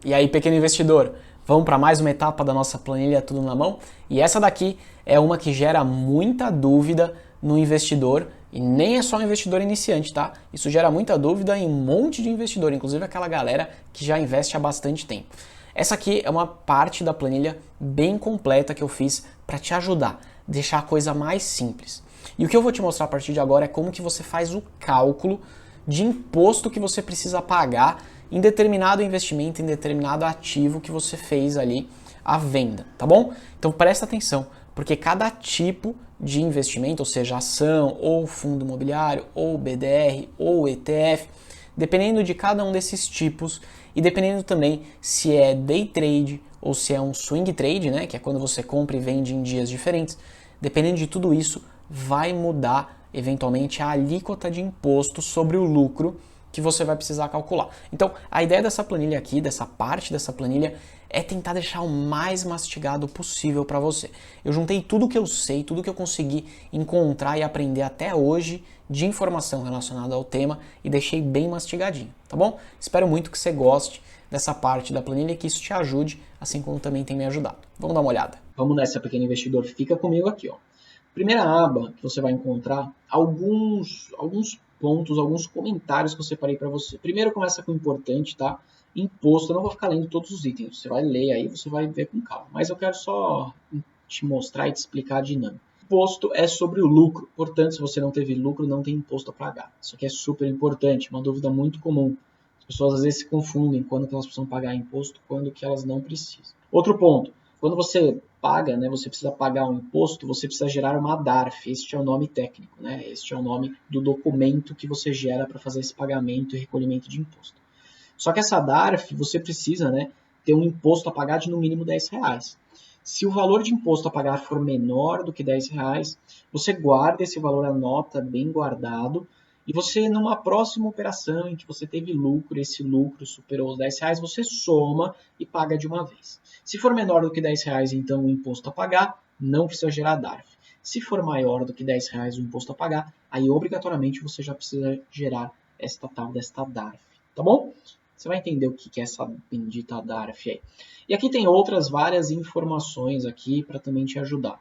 E aí, pequeno investidor, vamos para mais uma etapa da nossa planilha Tudo na Mão? E essa daqui é uma que gera muita dúvida no investidor, e nem é só um investidor iniciante, tá? Isso gera muita dúvida em um monte de investidor, inclusive aquela galera que já investe há bastante tempo. Essa aqui é uma parte da planilha bem completa que eu fiz para te ajudar, deixar a coisa mais simples. E o que eu vou te mostrar a partir de agora é como que você faz o cálculo de imposto que você precisa pagar em determinado investimento, em determinado ativo que você fez ali à venda, tá bom? Então presta atenção, porque cada tipo de investimento, ou seja, ação, ou fundo imobiliário, ou BDR, ou ETF, dependendo de cada um desses tipos e dependendo também se é day trade ou se é um swing trade, né, que é quando você compra e vende em dias diferentes, dependendo de tudo isso, vai mudar eventualmente a alíquota de imposto sobre o lucro que você vai precisar calcular. Então, a ideia dessa planilha aqui, dessa parte dessa planilha, é tentar deixar o mais mastigado possível para você. Eu juntei tudo que eu sei, tudo que eu consegui encontrar e aprender até hoje de informação relacionada ao tema e deixei bem mastigadinho, tá bom? Espero muito que você goste dessa parte da planilha e que isso te ajude, assim como também tem me ajudado. Vamos dar uma olhada. Vamos nessa, pequeno investidor. Fica comigo aqui, ó. Primeira aba que você vai encontrar alguns pontos, alguns comentários que eu separei para você. Primeiro começa com o importante, tá? Imposto. Eu não vou ficar lendo todos os itens. Você vai ler aí, você vai ver com calma. Mas eu quero só te mostrar e te explicar a dinâmica. Imposto é sobre o lucro. Portanto, se você não teve lucro, não tem imposto a pagar. Isso aqui é super importante, uma dúvida muito comum. As pessoas às vezes se confundem quando que elas precisam pagar imposto, quando que elas não precisam. Outro ponto. Quando você paga, né, você precisa pagar um imposto, você precisa gerar uma DARF. Este é o nome técnico, né? Este é o nome do documento que você gera para fazer esse pagamento e recolhimento de imposto. Só que essa DARF, você precisa, né, ter um imposto a pagar de no mínimo R$10. Se o valor de imposto a pagar for menor do que R$10, você guarda esse valor, anota bem guardado, e você, numa próxima operação em que você teve lucro, esse lucro superou os R$10, você soma e paga de uma vez. Se for menor do que R$10, então o imposto a pagar, não precisa gerar DARF. Se for maior do que R$10 o imposto a pagar, aí obrigatoriamente você já precisa gerar esta tal desta DARF, tá bom? Você vai entender o que é essa bendita DARF aí. E aqui tem outras várias informações aqui para também te ajudar.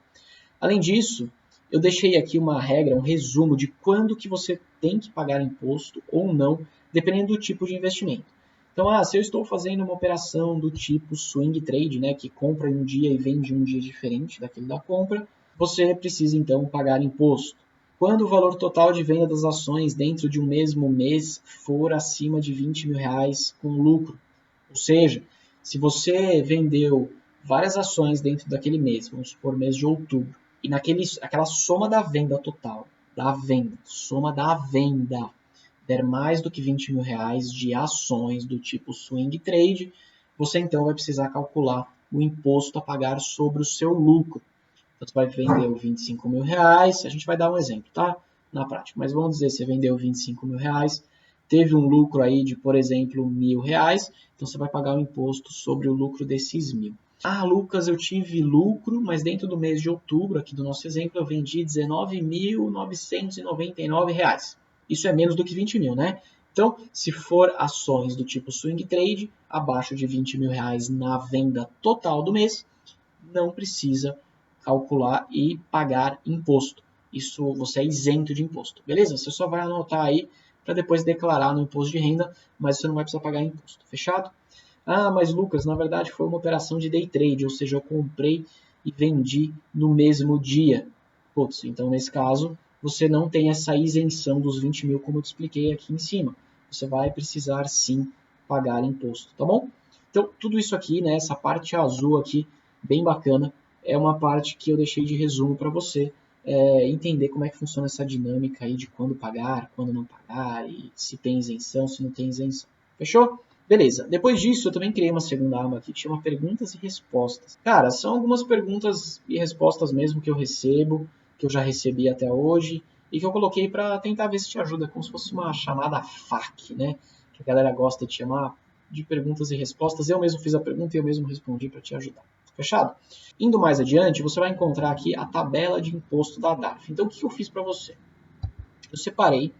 Além disso, eu deixei aqui uma regra, um resumo de quando que você tem que pagar imposto ou não, dependendo do tipo de investimento. Então, se eu estou fazendo uma operação do tipo swing trade, né, que compra em um dia e vende em um dia diferente daquele da compra, você precisa então pagar imposto. Quando o valor total de venda das ações dentro de um mesmo mês for acima de R$20.000 com lucro, ou seja, se você vendeu várias ações dentro daquele mês, vamos supor mês de outubro, e aquela soma da venda total, soma da venda, der mais do que R$20.000 de ações do tipo swing trade, você então vai precisar calcular o imposto a pagar sobre o seu lucro. Então, você vai vender R$25.000, a gente vai dar um exemplo, tá? Na prática, mas vamos dizer, você vendeu R$25.000, teve um lucro aí de, por exemplo, R$1.000, então você vai pagar o imposto sobre o lucro desses 1.000. Lucas, eu tive lucro, mas dentro do mês de outubro, aqui do nosso exemplo, eu vendi R$19.999. Isso é menos do que 20.000, né? Então, se for ações do tipo swing trade, abaixo de R$20.000 na venda total do mês, não precisa calcular e pagar imposto. Isso você é isento de imposto, beleza? Você só vai anotar aí para depois declarar no imposto de renda, mas você não vai precisar pagar imposto, fechado? Mas Lucas, na verdade foi uma operação de day trade, ou seja, eu comprei e vendi no mesmo dia. Putz, então nesse caso você não tem essa isenção dos 20.000 como eu te expliquei aqui em cima. Você vai precisar sim pagar imposto, tá bom? Então tudo isso aqui, né, essa parte azul aqui, bem bacana, é uma parte que eu deixei de resumo para você entender como é que funciona essa dinâmica aí de quando pagar, quando não pagar, e se tem isenção, se não tem isenção. Fechou? Beleza. Depois disso, eu também criei uma segunda aba aqui que chama perguntas e respostas. Cara, são algumas perguntas e respostas mesmo que eu recebo, que eu já recebi até hoje, e que eu coloquei para tentar ver se te ajuda, como se fosse uma chamada FAQ, né? Que a galera gosta de chamar de perguntas e respostas. Eu mesmo fiz a pergunta e eu mesmo respondi para te ajudar. Fechado? Indo mais adiante, você vai encontrar aqui a tabela de imposto da DARF. Então, o que eu fiz para você? Eu separei,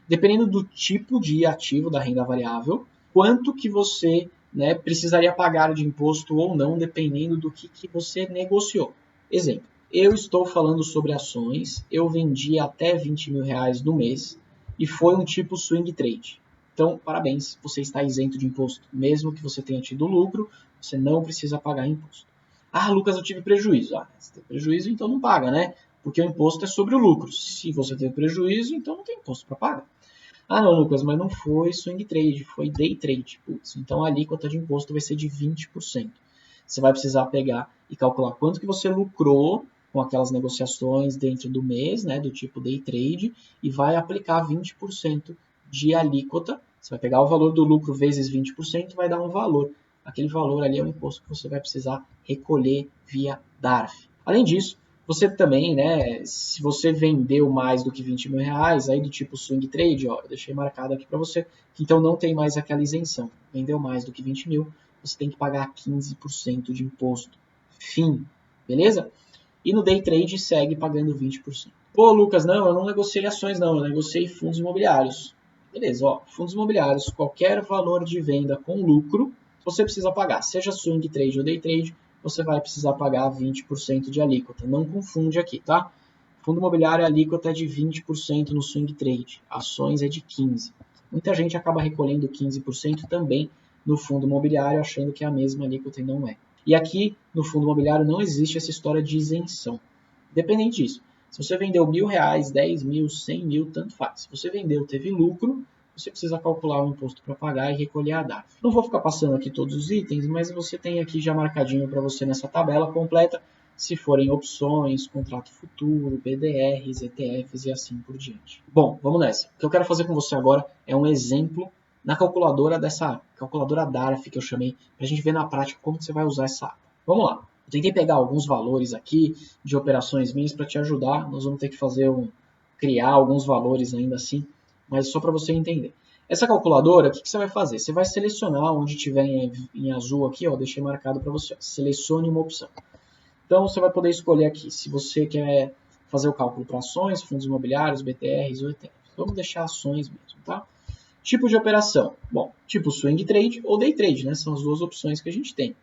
dependendo do tipo de ativo da renda variável, quanto que você né, precisaria pagar de imposto ou não, dependendo do que você negociou. Exemplo, eu estou falando sobre ações, eu vendi até 20 mil reais no mês e foi um tipo swing trade. Então, parabéns, você está isento de imposto. Mesmo que você tenha tido lucro, você não precisa pagar imposto. Ah, Lucas, eu tive prejuízo. Ah, se tem prejuízo, então não paga, né? Porque o imposto é sobre o lucro. Se você teve prejuízo, então não tem imposto para pagar. Ah, não, Lucas, mas não foi swing trade, foi day trade. Putz, então a alíquota de imposto vai ser de 20%. Você vai precisar pegar e calcular quanto que você lucrou com aquelas negociações dentro do mês, né, do tipo day trade, e vai aplicar 20% de alíquota. Você vai pegar o valor do lucro vezes 20% e vai dar um valor. Aquele valor ali é o imposto que você vai precisar recolher via DARF. Além disso, você também, né, se você vendeu mais do que 20 mil reais, aí do tipo swing trade, ó, eu deixei marcado aqui para você, que então não tem mais aquela isenção. Vendeu mais do que 20 mil, você tem que pagar 15% de imposto. Fim, beleza? E no day trade segue pagando 20%. Pô, Lucas, não, eu não negociei ações não, eu negociei fundos imobiliários. Beleza, ó, fundos imobiliários, qualquer valor de venda com lucro, você precisa pagar, seja swing trade ou day trade, você vai precisar pagar 20% de alíquota. Não confunde aqui, tá? Fundo imobiliário, a alíquota é de 20% no swing trade, ações é de 15%. Muita gente acaba recolhendo 15% também no fundo imobiliário, achando que é a mesma alíquota e não é. E aqui, no fundo imobiliário, não existe essa história de isenção. Dependente disso. Se você vendeu R$1.000, 10 mil, 100 mil, tanto faz. Se você vendeu, teve lucro, você precisa calcular o imposto para pagar e recolher a DARF. Não vou ficar passando aqui todos os itens, mas você tem aqui já marcadinho para você nessa tabela completa, se forem opções, contrato futuro, BDRs, ETFs e assim por diante. Bom, vamos nessa. O que eu quero fazer com você agora é um exemplo na calculadora dessa calculadora DARF que eu chamei, para a gente ver na prática como você vai usar essa. Vamos lá. Eu tentei pegar alguns valores aqui de operações minhas para te ajudar. Nós vamos ter que criar alguns valores ainda assim, mas só para você entender. Essa calculadora, o que você vai fazer? Você vai selecionar onde tiver em azul aqui, ó, deixei marcado para você. Ó, selecione uma opção. Então você vai poder escolher aqui se você quer fazer o cálculo para ações, fundos imobiliários, BTRs ou ETFs. Vamos deixar ações mesmo, tá? Tipo de operação. Bom, tipo swing trade ou day trade, né? São as duas opções que a gente tem.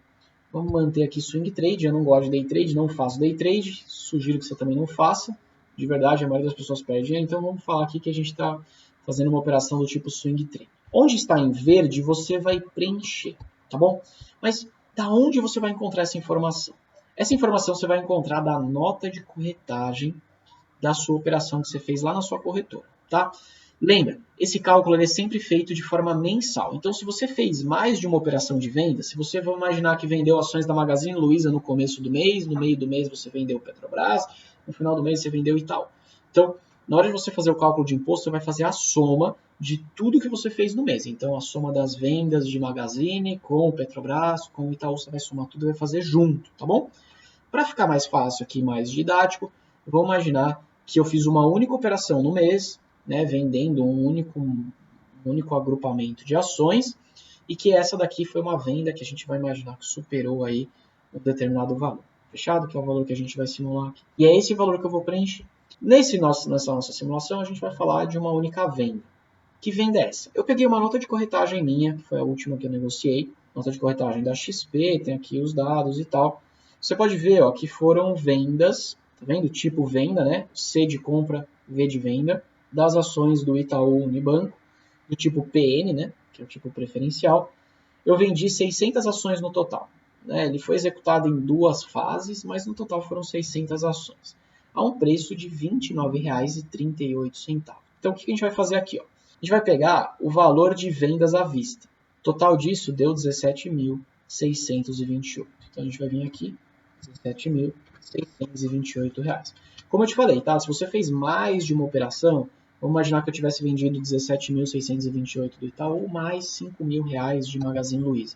Vamos manter aqui swing trade. Eu não gosto de day trade, não faço day trade. Sugiro que você também não faça. De verdade, a maioria das pessoas perde dinheiro. Então vamos falar aqui que a gente está fazendo uma operação do tipo swing trade. Onde está em verde, você vai preencher, tá bom? Mas da onde você vai encontrar essa informação? Essa informação você vai encontrar da nota de corretagem da sua operação que você fez lá na sua corretora, tá? Lembra, esse cálculo é sempre feito de forma mensal. Então, se você fez mais de uma operação de venda, se você vai imaginar que vendeu ações da Magazine Luiza no começo do mês, no meio do mês você vendeu Petrobras, no final do mês você vendeu Itaú. Então, na hora de você fazer o cálculo de imposto, você vai fazer a soma de tudo que você fez no mês. Então, a soma das vendas de Magazine com o Petrobras, com o Itaú, você vai somar tudo e vai fazer junto, tá bom? Para ficar mais fácil aqui, mais didático, vamos imaginar que eu fiz uma única operação no mês, né, vendendo um único agrupamento de ações, e que essa daqui foi uma venda que a gente vai imaginar que superou aí um determinado valor. Fechado? Que é o valor que a gente vai simular aqui. E é esse valor que eu vou preencher. Nessa nossa simulação, a gente vai falar de uma única venda. Que venda é essa? Eu peguei uma nota de corretagem minha, que foi a última que eu negociei, nota de corretagem da XP, tem aqui os dados e tal. Você pode ver ó, que foram vendas, tá vendo? Tipo venda, né? C de compra, V de venda, das ações do Itaú Unibanco, do tipo PN, né? Que é o tipo preferencial. Eu vendi 600 ações no total. Né? Ele foi executado em 2 fases, mas no total foram 600 ações. A um preço de R$ 29,38. Então, o que a gente vai fazer aqui? Ó? A gente vai pegar o valor de vendas à vista. O total disso deu 17.628. Então, a gente vai vir aqui, R$ 17.628. Como eu te falei, tá? Se você fez mais de uma operação, vamos imaginar que eu tivesse vendido 17.628 do Itaú, mais 5 mil reais de Magazine Luiza.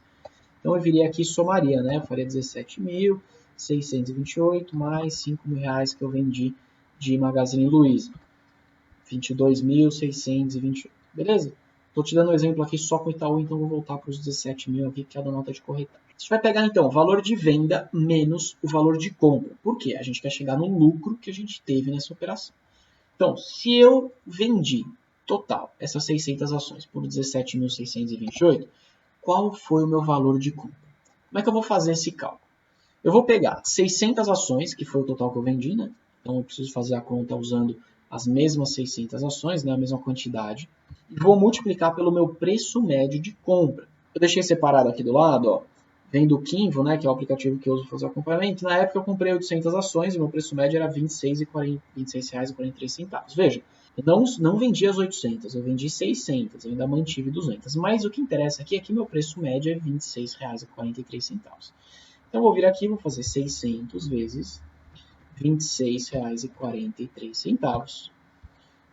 Então, eu viria aqui e somaria, né? Eu faria 17.628 mais 5 mil reais que eu vendi de Magazine Luiza. 22.628. Beleza? Estou te dando um exemplo aqui só com o Itaú, então vou voltar para os 17 mil aqui, que é a da nota de corretagem. A gente vai pegar, então, o valor de venda menos o valor de compra. Por quê? A gente quer chegar no lucro que a gente teve nessa operação. Então, se eu vendi total essas 600 ações por 17.628, qual foi o meu valor de compra. Como é que eu vou fazer esse cálculo? Eu vou pegar 600 ações, que foi o total que eu vendi, né? Então eu preciso fazer a conta usando as mesmas 600 ações, né? A mesma quantidade. E vou multiplicar pelo meu preço médio de compra. Eu deixei separado aqui do lado, ó, vem do Kinvo, né, que é o aplicativo que eu uso para fazer o acompanhamento. Na época eu comprei 800 ações e meu preço médio era R$ 26,43. Veja, eu não vendi as 800, eu vendi 600, eu ainda mantive 200. Mas o que interessa aqui é que meu preço médio é R$ 26,43. Então eu vou vir aqui e vou fazer 600 vezes R$ 26,43,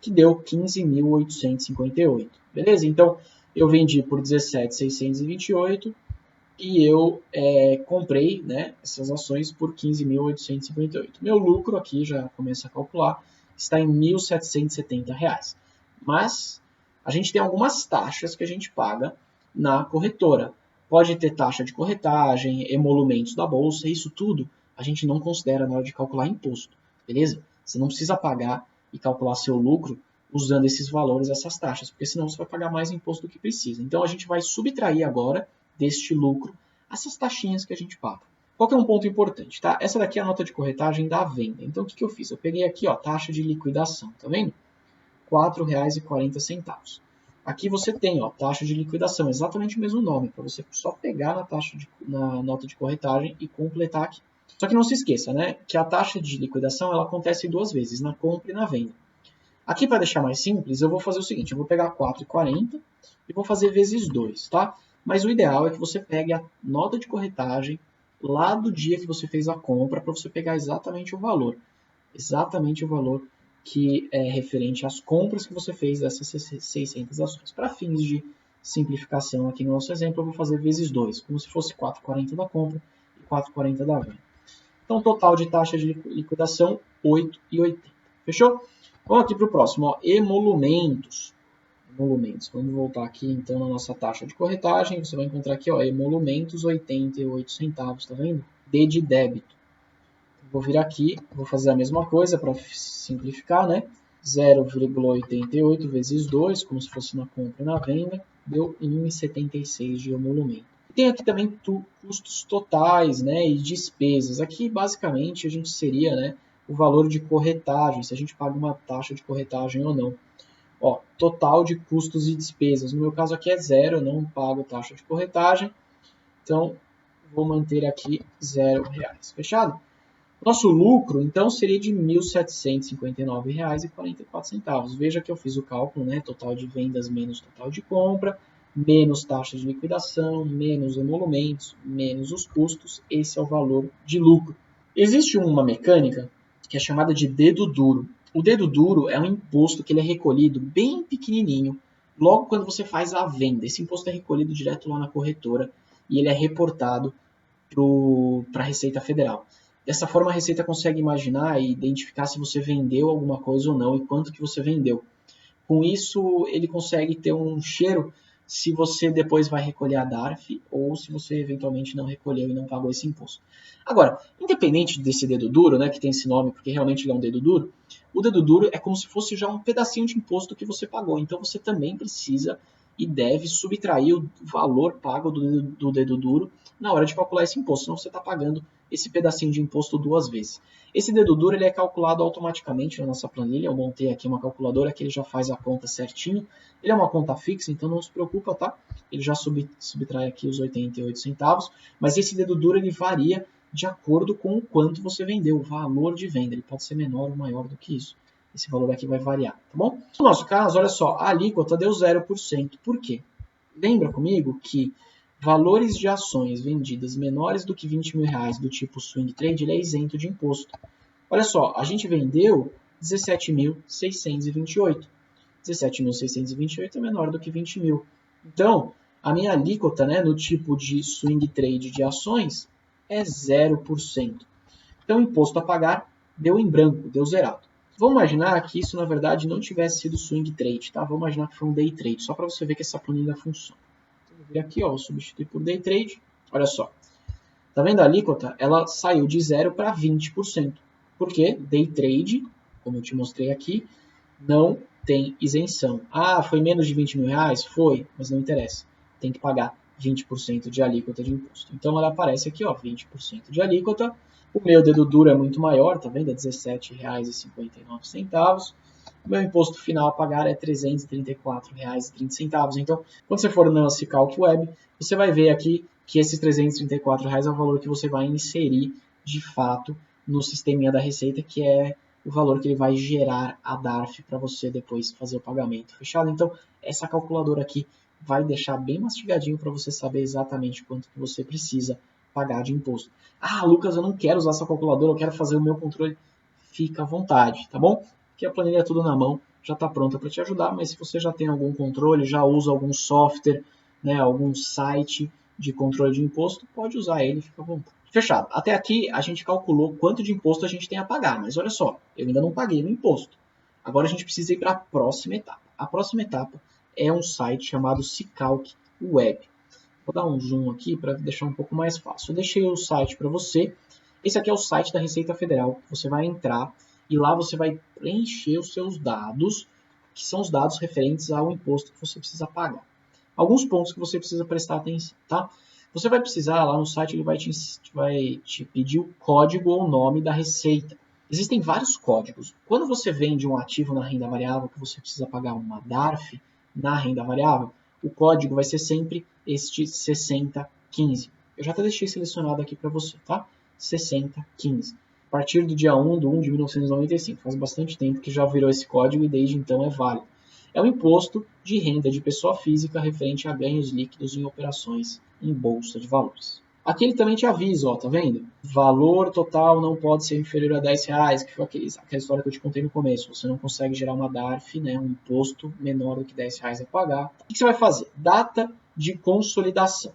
que deu 15.858. Beleza? Então eu vendi por 17.628 e eu comprei, né, essas ações por 15.858. Meu lucro aqui, já começa a calcular, está em R$ 1.770. Mas a gente tem algumas taxas que a gente paga na corretora. Pode ter taxa de corretagem, emolumentos da bolsa, isso tudo a gente não considera na hora de calcular imposto, beleza? Você não precisa pagar e calcular seu lucro usando esses valores, essas taxas, porque senão você vai pagar mais imposto do que precisa. Então a gente vai subtrair agora deste lucro essas taxinhas que a gente paga. Qual que é um ponto importante, tá? Essa daqui é a nota de corretagem da venda. Então o que eu fiz? Eu peguei aqui, ó, taxa de liquidação, tá vendo? R$ 4,40. Aqui você tem, ó, taxa de liquidação, exatamente o mesmo nome, para você só pegar na nota de corretagem e completar aqui. Só que não se esqueça, né, que a taxa de liquidação ela acontece duas vezes, na compra e na venda. Aqui, para deixar mais simples, eu vou fazer o seguinte, eu vou pegar 4,40 e vou fazer vezes 2, tá? Mas o ideal é que você pegue a nota de corretagem lá do dia que você fez a compra para você pegar exatamente o valor que é referente às compras que você fez dessas 600 ações. Para fins de simplificação aqui no nosso exemplo, eu vou fazer vezes 2, como se fosse 4,40 da compra e 4,40 da venda. Então, total de taxa de liquidação, 8,80. Fechou? Vamos aqui para o próximo, ó, emolumentos. Vamos voltar aqui então na nossa taxa de corretagem. Você vai encontrar aqui, ó, emolumentos 88 centavos, tá vendo? D de débito. Vou vir aqui, vou fazer a mesma coisa para simplificar, né? 0,88 vezes 2, como se fosse na compra e na venda, deu 1,76 de emolumento. Tem aqui também custos totais, né, e despesas. Aqui, basicamente, a gente seria, né, o valor de corretagem, se a gente paga uma taxa de corretagem ou não. Ó, total de custos e despesas. No meu caso aqui é zero, eu não pago taxa de corretagem. Então, vou manter aqui R$0. Fechado? Nosso lucro, então, seria de R$ 1.759,44. Veja que eu fiz o cálculo, né? Total de vendas menos total de compra, menos taxa de liquidação, menos emolumentos, menos os custos. Esse é o valor de lucro. Existe uma mecânica que é chamada de dedo duro. O dedo duro é um imposto que ele é recolhido bem pequenininho, logo quando você faz a venda. Esse imposto é recolhido direto lá na corretora e ele é reportado para a Receita Federal. Dessa forma, a Receita consegue imaginar e identificar se você vendeu alguma coisa ou não e quanto que você vendeu. Com isso, ele consegue ter um cheiro se você depois vai recolher a DARF ou se você eventualmente não recolheu e não pagou esse imposto. Agora, independente desse dedo duro, né, que tem esse nome porque realmente ele é um dedo duro, o dedo duro é como se fosse já um pedacinho de imposto que você pagou. Então, você também precisa e deve subtrair o valor pago do dedo duro na hora de calcular esse imposto, senão você está pagando esse pedacinho de imposto duas vezes. Esse dedo duro ele é calculado automaticamente na nossa planilha, eu montei aqui uma calculadora que ele já faz a conta certinho, ele é uma conta fixa, então não se preocupa, tá? Ele já subtrai aqui os 88 centavos, mas esse dedo duro ele varia de acordo com o quanto você vendeu, o valor de venda, ele pode ser menor ou maior do que isso. Esse valor aqui vai variar, tá bom? No nosso caso, olha só, a alíquota deu 0%. Por quê? Lembra comigo que valores de ações vendidas menores do que R$20 mil do tipo swing trade, ele é isento de imposto. Olha só, a gente vendeu 17.628. 17.628 é menor do que 20 mil. Então, a minha alíquota, né, no tipo de swing trade de ações é 0%. Então, o imposto a pagar deu em branco, deu zerado. Vamos imaginar que isso, na verdade, não tivesse sido swing trade, tá? Vamos imaginar que foi um day trade, só para você ver que essa planilha funciona. Então, vou vir aqui, ó, vou substituir por day trade. Olha só. Tá vendo a alíquota? Ela saiu de 0 para 20%. Por quê? Day trade, como eu te mostrei aqui, não tem isenção. Ah, foi menos de R$20 mil? Foi, mas não interessa. Tem que pagar 20% de alíquota de imposto. Então ela aparece aqui, ó, 20% de alíquota. O meu dedo duro é muito maior, tá vendo? É R$ 17,59. O meu imposto final a pagar é R$ 334,30. Então, quando você for no Cicalc Web, você vai ver aqui que esses R$ 334 é o valor que você vai inserir de fato no sisteminha da Receita, que é o valor que ele vai gerar a DARF para você depois fazer o pagamento. Fechado? Então, essa calculadora aqui vai deixar bem mastigadinho para você saber exatamente quanto que você precisa pagar de imposto. Ah, Lucas, eu não quero usar essa calculadora, eu quero fazer o meu controle. Fica à vontade, tá bom? Porque a planilha é tudo na mão, já está pronta para te ajudar, mas se você já tem algum controle, já usa algum software, né, algum site de controle de imposto, pode usar ele, fica à vontade. Fechado. Até aqui a gente calculou quanto de imposto a gente tem a pagar, mas olha só, eu ainda não paguei no imposto. Agora a gente precisa ir para a próxima etapa. A próxima etapa é um site chamado Cicalc Web. Vou dar um zoom aqui para deixar um pouco mais fácil. Eu deixei o site para você. Esse aqui é o site da Receita Federal. Você vai entrar e lá você vai preencher os seus dados, que são os dados referentes ao imposto que você precisa pagar. Alguns pontos que você precisa prestar atenção, tá? Você vai precisar, lá no site, ele vai te pedir o código ou o nome da receita. Existem vários códigos. Quando você vende um ativo na renda variável, que você precisa pagar uma DARF na renda variável, o código vai ser sempre este 6015. Eu já até deixei selecionado aqui para você, tá? 6015. A partir do dia 1 de 1995. Faz bastante tempo que já virou esse código e desde então é válido. É o imposto de renda de pessoa física referente a ganhos líquidos em operações em bolsa de valores. Aqui ele também te avisa, ó, tá vendo? Valor total não pode ser inferior a R$10, que foi aquela história que eu te contei no começo. Você não consegue gerar uma DARF, né, um imposto menor do que R$10 a pagar. O que você vai fazer? Data de consolidação.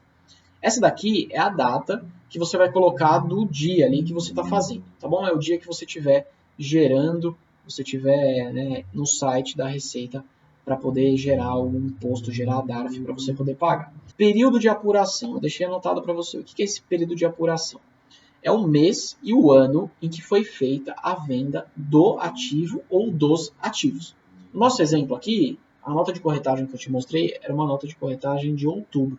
Essa daqui é a data que você vai colocar do dia ali que você está fazendo, tá bom? É o dia que você estiver gerando, você estiver, né, no site da Receita para poder gerar o imposto, gerar a DARF para você poder pagar. Período de apuração. Eu deixei anotado para você. O que é esse período de apuração? É o mês e o ano em que foi feita a venda do ativo ou dos ativos. No nosso exemplo aqui, a nota de corretagem que eu te mostrei era uma nota de corretagem de outubro.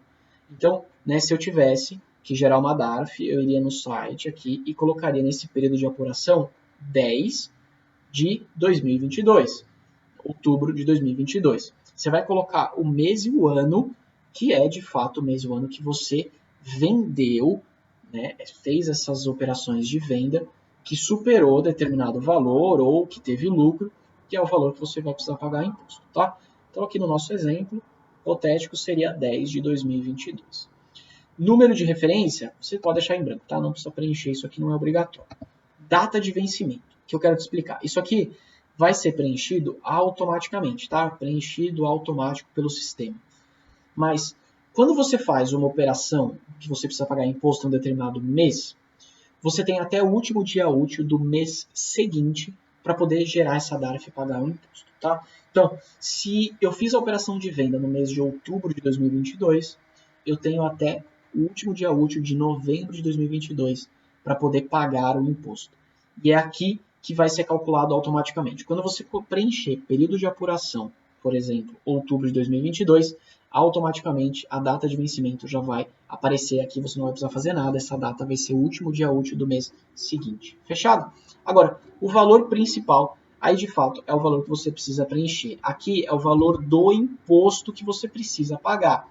Então, né, se eu tivesse que gerar uma DARF, eu iria no site aqui e colocaria nesse período de apuração 10 de 2022, outubro de 2022. Você vai colocar o mês e o ano, que é de fato o mês e o ano que você vendeu, né, fez essas operações de venda, que superou determinado valor ou que teve lucro, que é o valor que você vai precisar pagar imposto, tá? Então aqui no nosso exemplo, hipotético seria 10 de 2022. Número de referência, você pode deixar em branco, tá? Não precisa preencher, isso aqui não é obrigatório. Data de vencimento, que eu quero te explicar. Isso aqui vai ser preenchido automaticamente, tá? Preenchido automático pelo sistema. Mas quando você faz uma operação que você precisa pagar imposto em um determinado mês, você tem até o último dia útil do mês seguinte para poder gerar essa DARF e pagar o imposto, tá? Então, se eu fiz a operação de venda no mês de outubro de 2022, eu tenho até o último dia útil de novembro de 2022 para poder pagar o imposto. E é aqui que vai ser calculado automaticamente. Quando você preencher período de apuração, por exemplo, outubro de 2022, automaticamente a data de vencimento já vai aparecer aqui, você não vai precisar fazer nada, essa data vai ser o último dia útil do mês seguinte. Fechado? Agora, o valor principal, aí de fato é o valor que você precisa preencher. Aqui é o valor do imposto que você precisa pagar.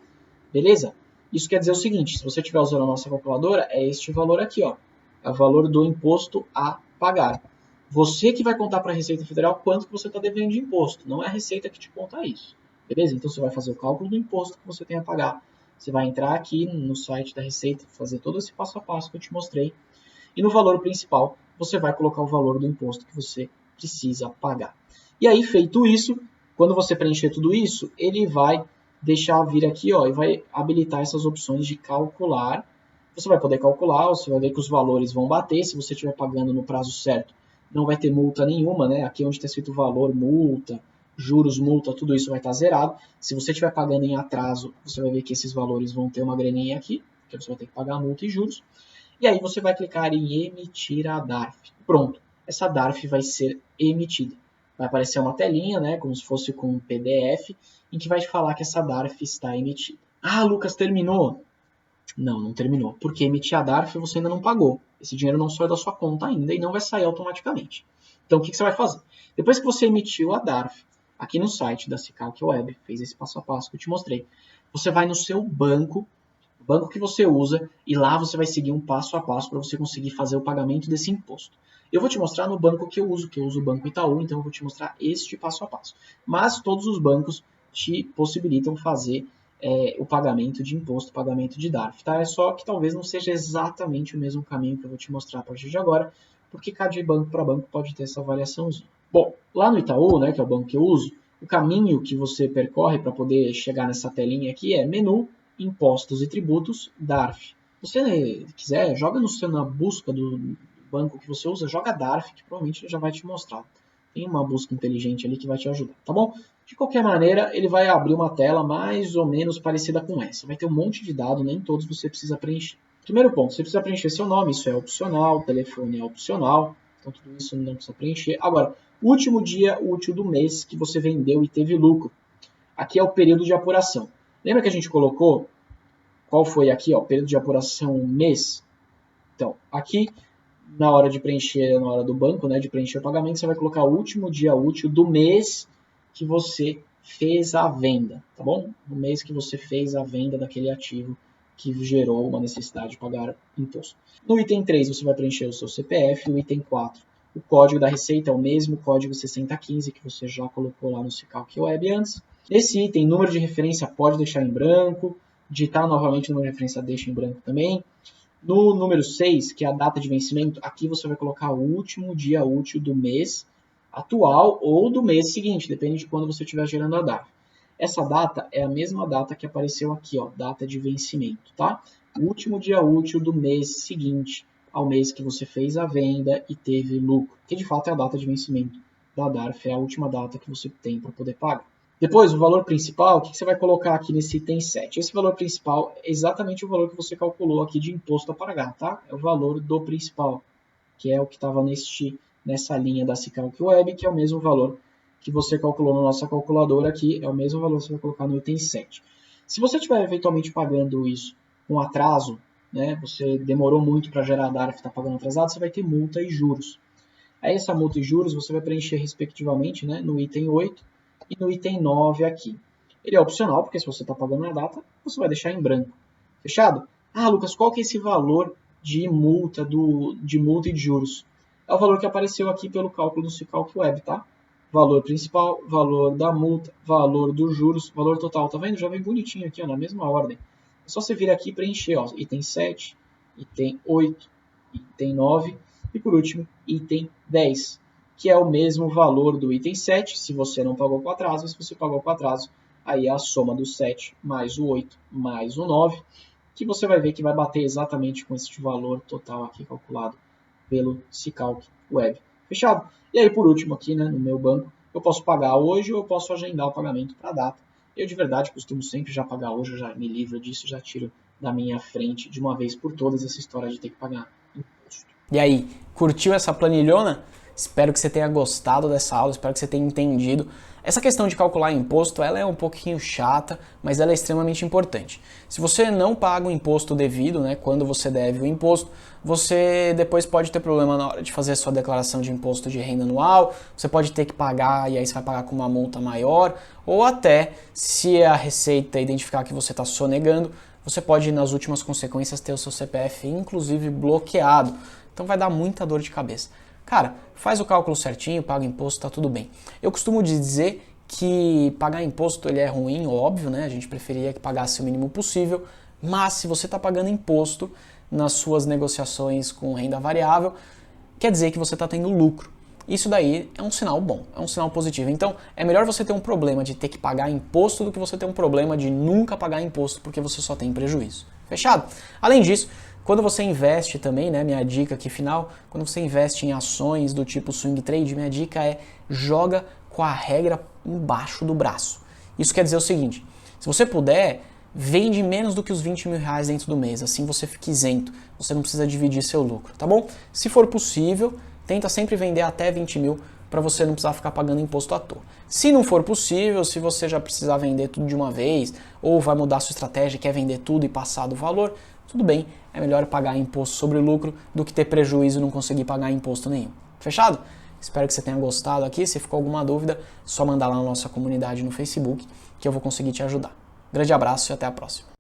Beleza? Isso quer dizer o seguinte, se você estiver usando a nossa calculadora, é este valor aqui, ó. É o valor do imposto a pagar. Você que vai contar para a Receita Federal quanto que você está devendo de imposto, não é a Receita que te conta isso. Beleza? Então você vai fazer o cálculo do imposto que você tem a pagar. Você vai entrar aqui no site da Receita, fazer todo esse passo a passo que eu te mostrei. E no valor principal, você vai colocar o valor do imposto que você precisa pagar. E aí, feito isso, quando você preencher tudo isso, ele vai deixar vir aqui, ó, e vai habilitar essas opções de calcular. Você vai poder calcular, você vai ver que os valores vão bater. Se você estiver pagando no prazo certo, não vai ter multa nenhuma, né? Aqui onde está escrito valor, multa, juros, multa, tudo isso vai estar zerado. Se você estiver pagando em atraso, você vai ver que esses valores vão ter uma graninha aqui, que você vai ter que pagar multa e juros. E aí você vai clicar em emitir a DARF. Pronto, essa DARF vai ser emitida. Vai aparecer uma telinha, né, como se fosse com um PDF, em que vai te falar que essa DARF está emitida. Ah, Lucas, terminou? Não terminou. Porque emitir a DARF você ainda não pagou. Esse dinheiro não saiu da sua conta ainda e não vai sair automaticamente. Então, o que você vai fazer? Depois que você emitiu a DARF, aqui no site da Cicalc Web, fez esse passo a passo que eu te mostrei, você vai no seu banco, o banco que você usa, e lá você vai seguir um passo a passo para você conseguir fazer o pagamento desse imposto. Eu vou te mostrar no banco que eu uso o Banco Itaú, então eu vou te mostrar este passo a passo. Mas todos os bancos te possibilitam fazer o pagamento de imposto, pagamento de DARF, tá? É só que talvez não seja exatamente o mesmo caminho que eu vou te mostrar a partir de agora, porque cada banco para banco pode ter essa variaçãozinha. Bom, lá no Itaú, né, que é o banco que eu uso, o caminho que você percorre para poder chegar nessa telinha aqui é menu, impostos e tributos, DARF. Se você quiser, joga na busca do banco que você usa, joga DARF, que provavelmente ele já vai te mostrar. Tem uma busca inteligente ali que vai te ajudar, tá bom? De qualquer maneira, ele vai abrir uma tela mais ou menos parecida com essa. Vai ter um monte de dados, nem todos você precisa preencher. Primeiro ponto, você precisa preencher seu nome, isso é opcional, telefone é opcional, então tudo isso não precisa preencher. Agora, último dia útil do mês que você vendeu e teve lucro. Aqui é o período de apuração. Lembra que a gente colocou, qual foi aqui, ó, período de apuração mês? Então, aqui, na hora de preencher, na hora do banco, né, de preencher o pagamento, você vai colocar o último dia útil do mês que você fez a venda, tá bom? No mês que você fez a venda daquele ativo que gerou uma necessidade de pagar imposto. No item 3, você vai preencher o seu CPF. No item 4, o código da receita é o mesmo código 6015 que você já colocou lá no Cicalc Web antes. Nesse item, número de referência pode deixar em branco. Digitar novamente o número de referência deixa em branco também. No número 6, que é a data de vencimento, aqui você vai colocar o último dia útil do mês atual ou do mês seguinte, depende de quando você estiver gerando a DARF. Essa data é a mesma data que apareceu aqui, ó, data de vencimento, tá? O último dia útil do mês seguinte ao mês que você fez a venda e teve lucro, que de fato é a data de vencimento da DARF, é a última data que você tem para poder pagar. Depois, o valor principal, o que você vai colocar aqui nesse item 7? Esse valor principal é exatamente o valor que você calculou aqui de imposto a pagar, tá? É o valor do principal, que é o que estava nessa linha da Cicalc Web, que é o mesmo valor que você calculou na nossa calculadora aqui, é o mesmo valor que você vai colocar no item 7. Se você estiver eventualmente pagando isso com atraso, né, você demorou muito para gerar a DARF e está pagando atrasado, você vai ter multa e juros. Aí essa multa e juros você vai preencher respectivamente, né, no item 8 e no item 9 aqui. Ele é opcional, porque se você está pagando na data, você vai deixar em branco. Fechado? Ah, Lucas, qual que é esse valor de multa e de juros? É o valor que apareceu aqui pelo cálculo do Cicalc Web, tá? Valor principal, valor da multa, valor dos juros, valor total. Tá vendo? Já vem bonitinho aqui, ó, na mesma ordem. É só você vir aqui e preencher, ó, item 7, item 8, item 9 e, por último, item 10, que é o mesmo valor do item 7, se você não pagou com atraso. Se você pagou com atraso, aí é a soma do 7 mais o 8 mais o 9, que você vai ver que vai bater exatamente com esse valor total aqui calculado pelo Cicalc Web. Fechado? E aí, por último, aqui, né, no meu banco, eu posso pagar hoje ou eu posso agendar o pagamento para a data. Eu, de verdade, costumo sempre já pagar hoje, eu já me livro disso, já tiro da minha frente, de uma vez por todas, essa história de ter que pagar imposto. E aí, curtiu essa planilhona? Espero que você tenha gostado dessa aula, espero que você tenha entendido. Essa questão de calcular imposto, ela é um pouquinho chata, mas ela é extremamente importante. Se você não paga o imposto devido, né, quando você deve o imposto, você depois pode ter problema na hora de fazer a sua declaração de imposto de renda anual, você pode ter que pagar e aí você vai pagar com uma multa maior, ou até, se a Receita identificar que você está sonegando, você pode, nas últimas consequências, ter o seu CPF, inclusive, bloqueado. Então vai dar muita dor de cabeça. Cara, faz o cálculo certinho, paga imposto, tá tudo bem. Eu costumo dizer que pagar imposto ele é ruim, óbvio, né? A gente preferia que pagasse o mínimo possível, mas se você está pagando imposto nas suas negociações com renda variável, quer dizer que você está tendo lucro. Isso daí é um sinal bom, é um sinal positivo. Então, é melhor você ter um problema de ter que pagar imposto do que você ter um problema de nunca pagar imposto porque você só tem prejuízo. Fechado? Além disso, quando você investe também, né, minha dica aqui final, quando você investe em ações do tipo swing trade, minha dica é joga com a regra embaixo do braço. Isso quer dizer o seguinte, se você puder, vende menos do que os 20 mil reais dentro do mês, assim você fica isento, você não precisa dividir seu lucro, tá bom? Se for possível, tenta sempre vender até 20 mil para você não precisar ficar pagando imposto à toa. Se não for possível, se você já precisar vender tudo de uma vez, ou vai mudar a sua estratégia, quer vender tudo e passar do valor, tudo bem, é melhor pagar imposto sobre o lucro do que ter prejuízo e não conseguir pagar imposto nenhum. Fechado? Espero que você tenha gostado aqui. Se ficou alguma dúvida, é só mandar lá na nossa comunidade no Facebook que eu vou conseguir te ajudar. Grande abraço e até a próxima.